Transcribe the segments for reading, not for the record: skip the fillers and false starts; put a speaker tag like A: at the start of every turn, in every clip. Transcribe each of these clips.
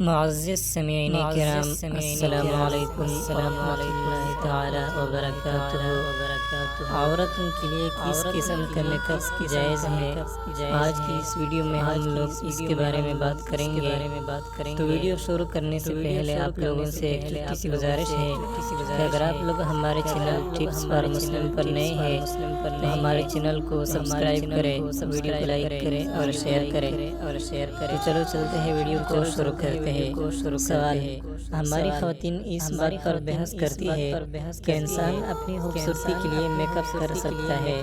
A: معزز سمیعین کرام، السلام علیکم ورحمۃ اللہ تعالی وبرکاتہ۔ عورتوں کے لیے کس قسم کا میک اپ جائز ہے؟ آج کی اس ویڈیو میں ہم لوگ اس کے بارے میں بات کریں گے۔ تو ویڈیو شروع کرنے سے پہلے آپ لوگوں سے ایک چھوٹی سی گزارش ہے کہ اگر آپ لوگ ہمارے چینل ٹپس فار مسلم پر نئے ہیں تو ہمارے چینل کو سبسکرائب کریں، ویڈیو کو لائک کریں اور شیئر کریں۔ تو چلو چلتے ہیں، ویڈیو کو شروع کرتے ہیں۔ سوال ہے، ہماری خواتین اس بات پر بحث کرتی ہے کہ انسان اپنی خوبصورتی کے لیے میک اپ کر سکتا ہے۔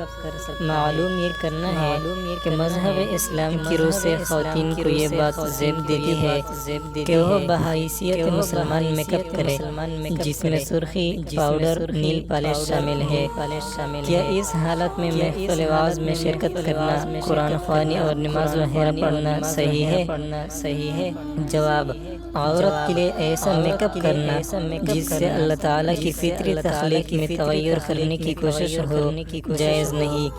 A: معلوم یہ کرنا ہے کہ مذہب اسلام کی روح سے خواتین کو یہ بات زیب دیتی ہے کہ وہ بحیثیت مسلمان میک اپ کرے، جس میں سرخی، پاؤڈر، نیل پالش شامل ہے۔ کیا اس حالت میں محفل وعظ میں شرکت کرنا، قرآن خوانی اور نماز وغیرہ پڑھنا صحیح ہے؟ جواب: عورت کے لیے ایسا میک اپ کرنا جس سے اللہ تعالیٰ کی فطری تخلیق میں تغیر کرنے کی کوشش ہو، جائز نہیں۔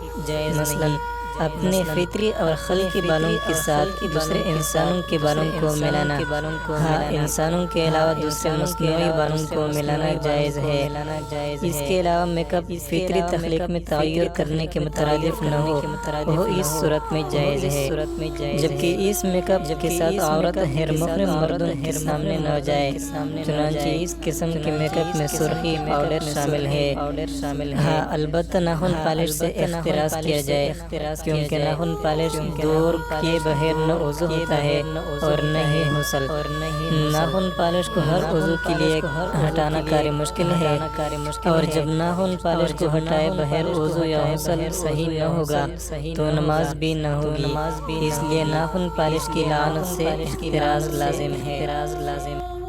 A: مثلاً اپنے فطری اور خلقی بالوں کے ساتھ دوسرے انسانوں کے بالوں کو ملانا، ہاں، انسانوں کے علاوہ دوسرے مصنوعی بالوں کو ملانا جائز ہے۔ اس کے علاوہ میک اپ فطری تخلیق میں تغیر کرنے کے مترادف نہ ہو، وہ اس صورت میں جائز ہے، جبکہ اس میک اپ کے ساتھ عورت غیر محرم مردوں کے سامنے نہ جائے۔ چنانچہ اس قسم کے میک اپ میں سرخی، پاؤڈر شامل ہے، ہاں، البتہ ناخن پالش سے احتراز کیا جائے، کیونکہ ناخن پالش دور کیے بغیر نہ وضو ہوتا ہے اور نہ ہی غسل۔ ناخن پالش کو ہر وضو کے لیے ہٹانا کار مشکل ہے، اور جب ناخن پالش کو ہٹائے بغیر وضو یا غسل صحیح نہ ہوگا تو نماز بھی نہ ہوگی۔ اس لیے ناخن پالش کی لعنت سے احتراز لازم ہے۔